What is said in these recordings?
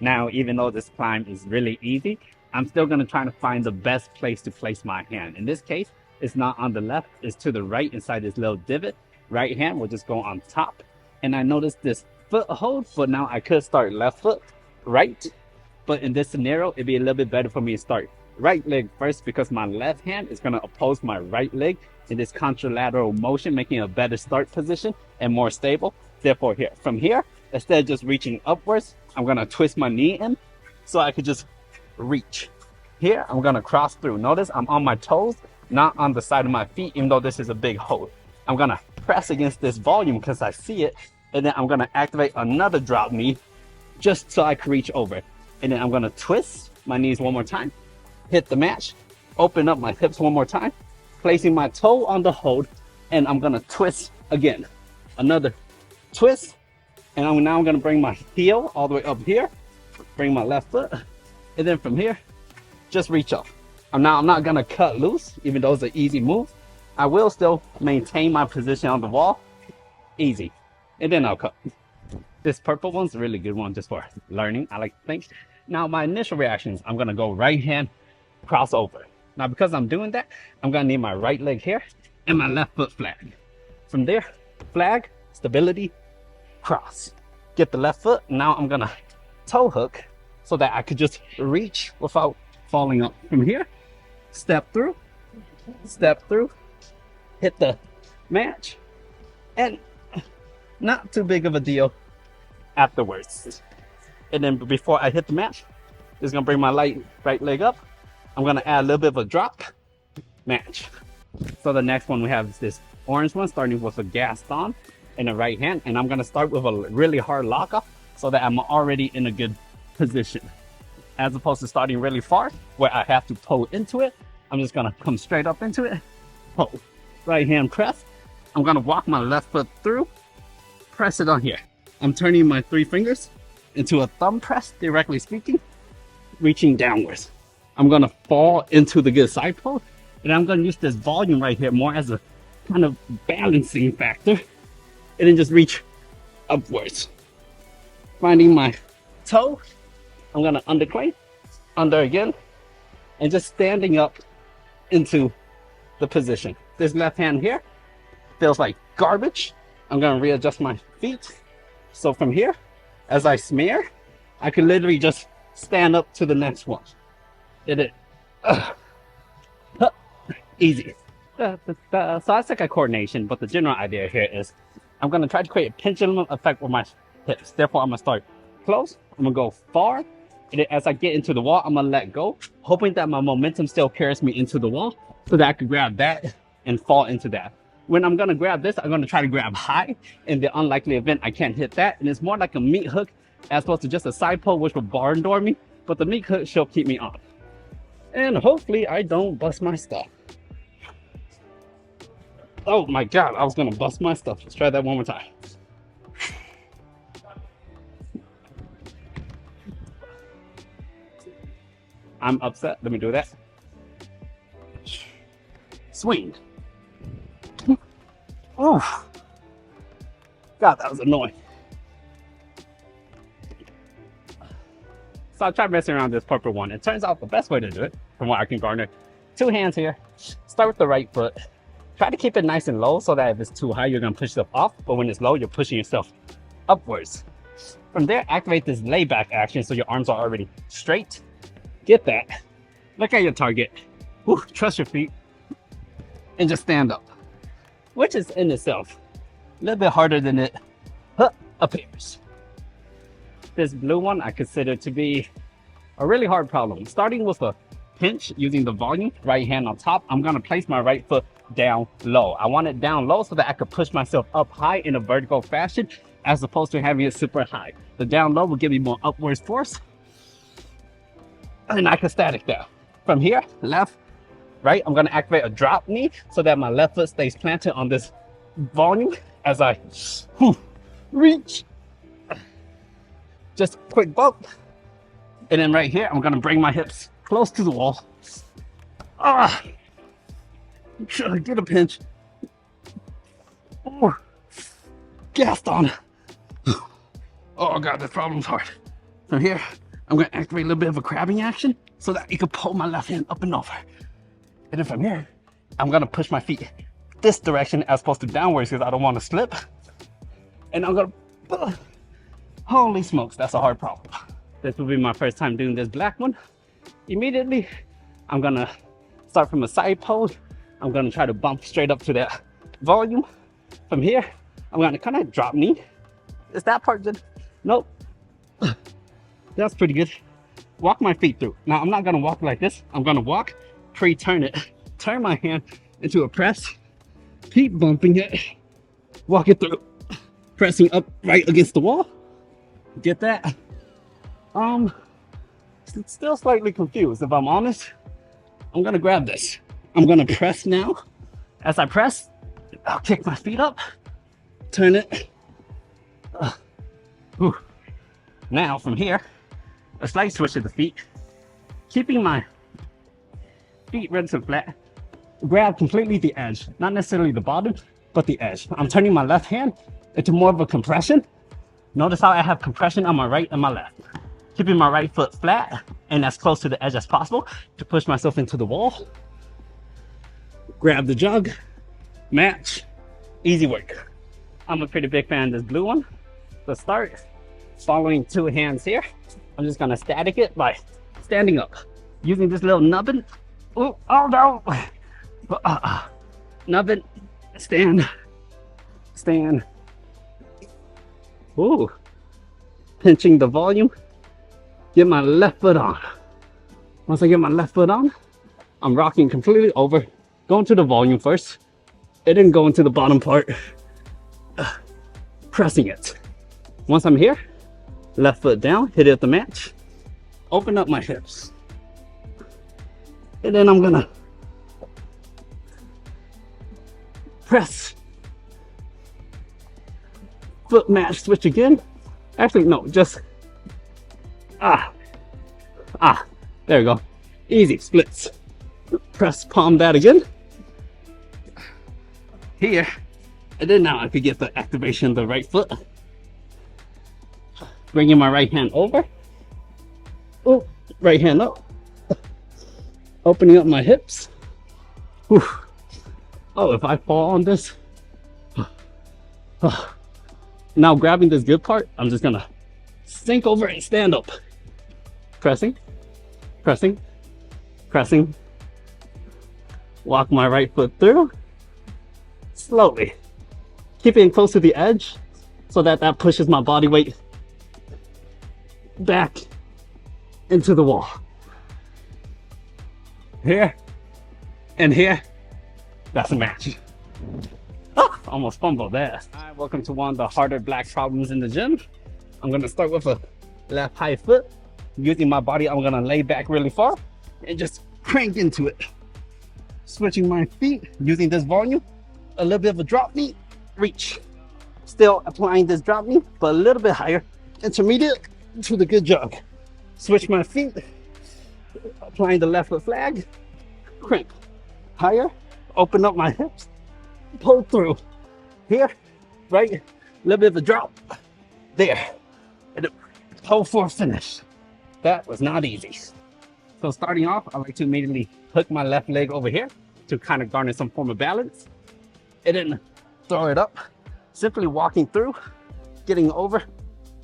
Now, even though this climb is really easy, I'm still gonna try to find the best place to place my hand. In this case, it's not on the left, it's to the right inside this little divot. Right hand will just go on top. And I noticed this foothold, but now I could start left foot, right. But in this scenario, it'd be a little bit better for me to start right leg first because my left hand is gonna oppose my right leg in this contralateral motion, making a better start position and more stable. Therefore, here, from here, instead of just reaching upwards, I'm gonna twist my knee in so I could just reach. Here, I'm gonna cross through. Notice I'm on my toes, not on the side of my feet, even though this is a big hold. I'm gonna press against this volume because I see it, and then I'm gonna activate another drop knee just so I can reach over. And then I'm gonna twist my knees one more time, hit the match, open up my hips one more time, placing my toe on the hold, and I'm gonna twist again. Another twist, and I'm gonna bring my heel all the way up here, bring my left foot, and then from here, just reach up. I'm not gonna cut loose, even though it's an easy move. I will still maintain my position on the wall, easy, and then I'll cut. This purple one's a really good one just for learning, I like to think. Now, my initial reaction is I'm gonna go right hand, cross over. Now, because I'm doing that, I'm gonna need my right leg here and my left foot flag. From there, flag, stability, cross. Get the left foot. Now I'm gonna toe hook so that I could just reach without falling up. From here, step through, hit the match, and not too big of a deal afterwards. And then before I hit the match, just gonna bring my right leg up. I'm gonna add a little bit of a drop, match. So the next one we have is this orange one, starting with a Gaston in the right hand, and I'm gonna start with a really hard lock off so that I'm already in a good position. As opposed to starting really far where I have to pull into it, I'm just gonna come straight up into it, pull, right hand press. I'm gonna walk my left foot through, press it on here. I'm turning my 3 fingers into a thumb press, directly speaking, reaching downwards. I'm gonna fall into the good side pull, and I'm gonna use this volume right here more as a kind of balancing factor, and then just reach upwards. Finding my toe, I'm gonna underclane, under again, and just standing up into the position. This left hand here feels like garbage. I'm gonna readjust my feet. So from here, as I smear, I can literally just stand up to the next one. Did it. Easy. So that's like a coordination, but the general idea here is I'm gonna try to create a pendulum effect with my hips. Therefore, I'm gonna start close, I'm gonna go far, and then as I get into the wall, I'm gonna let go, hoping that my momentum still carries me into the wall so that I can grab that and fall into that. When I'm gonna grab this, I'm gonna try to grab high. In the unlikely event I can't hit that, and it's more like a meat hook as opposed to just a side pull, which will barn door me, but the meat hook should keep me on. And hopefully I don't bust my stuff. Oh my God, I was gonna bust my stuff. Let's try that one more time. I'm upset, let me do that. Swing. Oh, God, that was annoying. So I tried messing around with this purple one. It turns out the best way to do it, from what I can garner, 2 hands here, start with the right foot, try to keep it nice and low so that if it's too high, you're gonna push yourself off, but when it's low, you're pushing yourself upwards. From there, activate this layback action so your arms are already straight. Get that. Look at your target. Whew, trust your feet, and just stand up, which is in itself a little bit harder than it appears. This blue one I consider to be a really hard problem. Starting with a pinch using the volume, right hand on top, I'm gonna place my right foot down low. I want it down low so that I could push myself up high in a vertical fashion as opposed to having it super high. The down low will give me more upwards force, and I can static down. From here, left, right, I'm gonna activate a drop knee so that my left foot stays planted on this volume as I reach. Just a quick bump. And then right here, I'm gonna bring my hips close to the wall. Get a pinch. Oh, gassed on. Oh God, this problem's hard. From here, I'm gonna activate a little bit of a crabbing action so that you can pull my left hand up and over. And then from here, I'm gonna push my feet this direction as opposed to downwards because I don't want to slip. And I'm gonna, holy smokes, that's a hard problem. This will be my first time doing this black one. Immediately, I'm gonna start from a side pose. I'm gonna try to bump straight up to that volume. From here, I'm gonna kind of drop knee. Is that part good? Nope. That's pretty good. Walk my feet through. Now, I'm not gonna walk like this. I'm gonna walk, pre-turn it, turn my hand into a press, keep bumping it, walk it through, pressing up right against the wall. Get that? Still slightly confused, if I'm honest. I'm gonna grab this. I'm gonna press now. As I press, I'll kick my feet up, turn it. Now from here, a slight switch of the feet, keeping my feet relatively flat. Grab completely the edge, not necessarily the bottom, but the edge. I'm turning my left hand into more of a compression. Notice how I have compression on my right and my left. Keeping my right foot flat and as close to the edge as possible to push myself into the wall. Grab the jug, match, easy work. I'm a pretty big fan of this blue one. Let's start. Following two hands here. I'm just gonna static it by standing up. Using this little nubbin. Oh no! Nubbin, stand, stand. Ooh. Pinching the volume. Get my left foot on. Once I get my left foot on, I'm rocking completely over. Going to the volume first. It didn't go into the bottom part. Pressing it. Once I'm here, left foot down, hit it at the match. Open up my hips. And then I'm gonna press. Foot match, switch again. Actually, no, just there we go. Easy splits. Press palm that again. Here. And then now I could get the activation of the right foot. Bringing my right hand over. Oh, right hand up. Opening up my hips. Whew. Oh, if I fall on this. Now grabbing this good part, I'm just gonna sink over and stand up. Pressing, pressing, pressing. Walk my right foot through. Slowly. Keeping it close to the edge so that pushes my body weight back into the wall. Here and here. That's a match. Oh, almost fumbled that. All right, welcome to one of the harder black problems in the gym. I'm gonna start with a left high foot. Using my body, I'm gonna lay back really far and just crank into it. Switching my feet, using this volume, a little bit of a drop knee, reach. Still applying this drop knee, but a little bit higher. Intermediate to the good jog. Switch my feet, applying the left foot flag, crank. Higher, open up my hips, pull through. Here, right, a little bit of a drop. There, and pull for a finish. That was not easy. So starting off, I like to immediately hook my left leg over here to kind of garner some form of balance. And then throw it up. Simply walking through, getting over,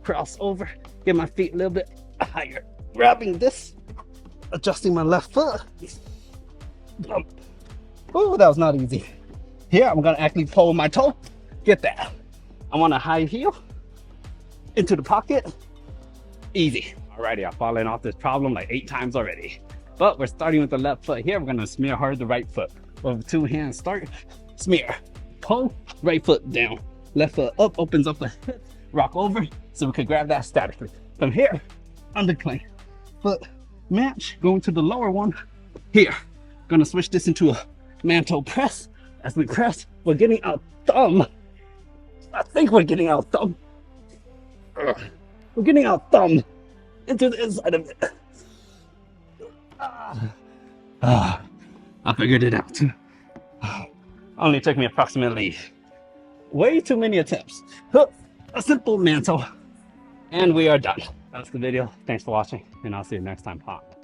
cross over, get my feet a little bit higher. Grabbing this, adjusting my left foot. Oh, that was not easy. Here, I'm gonna actually pull my toe. Get that. I'm on a high heel, into the pocket. Easy. Alrighty, I've fallen off this problem like 8 times already. But we're starting with the left foot here. We're gonna smear hard the right foot. With 2 hands, start, smear. Pull, right foot down. Left foot up, opens up the hip, rock over, so we could grab that statically. From here, undercline. Foot match, going to the lower one. Here, gonna switch this into a mantle press. As we press, we're getting our thumb. I think we're getting our thumb. We're getting our thumb into the inside of it. I figured it out. Only took me approximately way too many attempts. A simple mantle, and we are done. That's the video. Thanks for watching, and I'll see you next time. Pop.